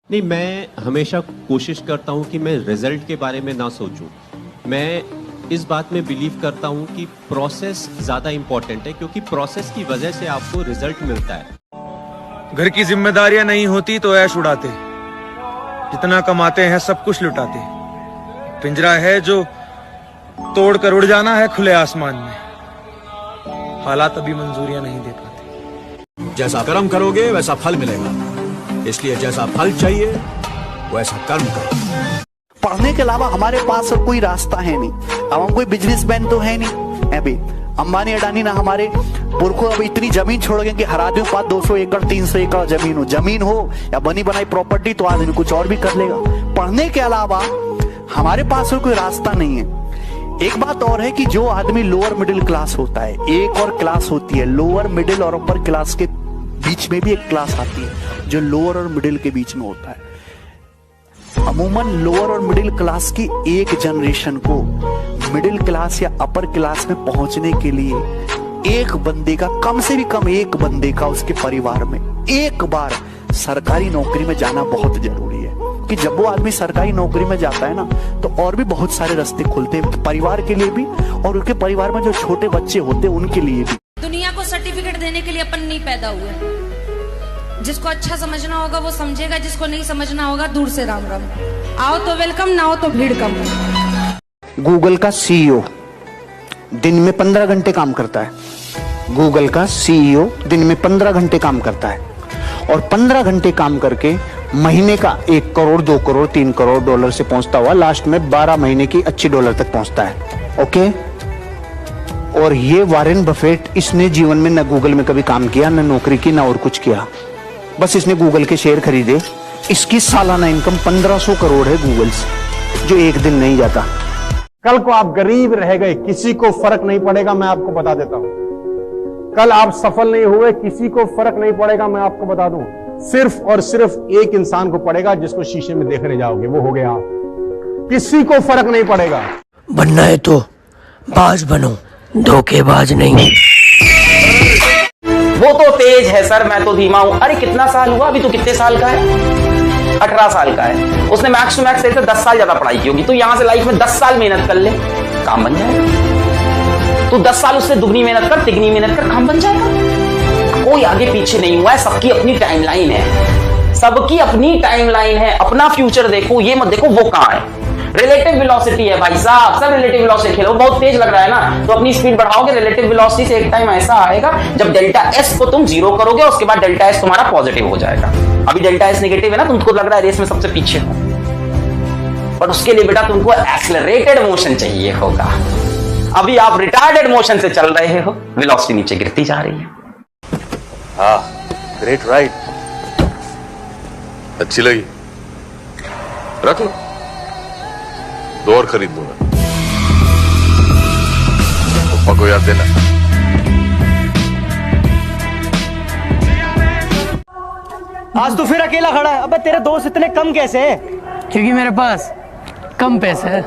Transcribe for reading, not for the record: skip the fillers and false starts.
नहीं, मैं हमेशा कोशिश करता हूं कि मैं रिजल्ट के बारे में ना सोचूं। मैं इस बात में बिलीव करता हूं कि प्रोसेस ज्यादा इंपॉर्टेंट है, क्योंकि प्रोसेस की वजह से आपको रिजल्ट मिलता है। घर की जिम्मेदारियां नहीं होती तो ऐश उड़ाते, जितना कमाते हैं सब कुछ लुटाते। पिंजरा है जो तोड़ कर उड़ जाना है खुले आसमान में, हालात अभी मंजूरियां नहीं दे पाते। जैसा कर्म करोगे वैसा फल मिलेगा, इसलिए जैसा फल चाहिए वैसा कर्म करो। पढ़ने के अलावा हमारे पास और कोई रास्ता है नहीं। अब हम कोई बिजनेसमैन तो है नहीं। अभी अंबानी अडानी ना हमारे पुरखों अब इतनी जमीन छोड़ गए कि हर आदमी के पास 200 एकड़ 300 एकड़ जमीन हो या बनी बनाई प्रॉपर्टी, तो आदमी कुछ और भी कर लेगा। पढ़ने के अलावा हमारे पास और कोई रास्ता नहीं है। एक बात और है कि जो आदमी लोअर मिडिल क्लास होता है, एक और क्लास होती है लोअर मिडिल और अपर क्लास के बीच में भी एक क्लास आती है जो लोअर और मिडिल के बीच में होता है। अमूमन लोअर और मिडिल क्लास की एक जनरेशन को मिडिल क्लास या अपर क्लास में पहुंचने के लिए एक बंदे का, कम से भी कम एक बंदे का उसके परिवार में एक बार सरकारी नौकरी में जाना बहुत जरूरी है। कि जब वो आदमी सरकारी नौकरी में जाता है ना, तो और भी बहुत सारे रास्ते खुलते हैं परिवार के लिए भी, और उनके परिवार में जो छोटे बच्चे होते हैं उनके लिए भी। दुनिया को सर्टिफिकेट देने के लिए अपन नहीं पैदा हुए। जिसको अच्छा समझना होगा वो समझेगा, जिसको नहीं समझना होगा दूर से राम राम। आओ तो वेलकम, ना हो तो भीड़ कम। गूगल का सीईओ दिन में 15 घंटे काम करता है। गूगल का सीईओ दिन में 15 घंटे काम करता है, और 15 घंटे काम करके महीने का 1 करोड़ 2 करोड़ 3 करोड़ डॉलर से पहुंचता हुआ लास्ट में 12 महीने की अच्छी डॉलर तक पहुंचता है। ओके, और ये वॉरेन बफेट, इसने जीवन में न गूगल में कभी काम किया, न नौकरी की, न और कुछ किया। बस इसने गूगल के शेयर खरीदे। इसकी सालाना इनकम 1500 करोड़ है गूगल से, जो एक दिन नहीं जाता। कल को आप गरीब रह गए, किसी को फर्क नहीं पड़ेगा, मैं आपको बता देता हूं। कल आप सफल नहीं हुए, किसी को फर्क नहीं पड़ेगा, मैं आपको बता दूं। सिर्फ और सिर्फ एक इंसान को पड़ेगा जिसको शीशे में देखने जाओगे, वो हो गया आप। किसी को फर्क नहीं पड़ेगा। बनना है तो बाज बनो, धोखेबाज नहीं। वो तो तेज है सर, मैं तो धीमा हूं। अरे कितना साल हुआ, अभी तो कितने साल का है? 18 साल का है। उसने मैक्स टू मैक्स 10 साल ज्यादा पढ़ाई की होगी। तो यहां से लाइफ में 10 साल मेहनत कर ले, काम बन जाएगा। तू 10 साल उससे दुगनी मेहनत कर, तिगनी मेहनत कर, काम बन जाएगा। कोई आगे पीछे नहीं हुआ है, सबकी अपनी टाइमलाइन है, सबकी अपनी टाइमलाइन है। अपना फ्यूचर देखो, ये मत देखो वो कहां है। रिलेटिव वेलोसिटी है भाई साहब, सब रिलेटिव वेलोसिटी खेलो। बहुत तेज लग रहा है ना, तो अपनी स्पीड बढ़ाओगे। रिलेटिव वेलोसिटी से एक टाइम ऐसा आएगा जब डेल्टा एस को तुम 0 करोगे, उसके बाद डेल्टा एस तुम्हारा पॉजिटिव हो जाएगा। अभी डेल्टा एस नेगेटिव है ना, तुमको लग रहा है रेस में सबसे पीछे हो, पर उसके लिए बेटा तुमको एक्सेलरेटेड मोशन चाहिए होगा। अभी आप रिटार्डेड मोशन से चल रहे हो, वेलोसिटी नीचे गिरती जा रही है। हाँ, ग्रेट राइट, अच्छी लगी, रख लो, 2 और खरीद दूंगा। पप्पा को याद देना। आज तो फिर अकेला खड़ा है। अबे तेरे दोस्त इतने कम कैसे है? क्योंकि मेरे पास कम पैसे है।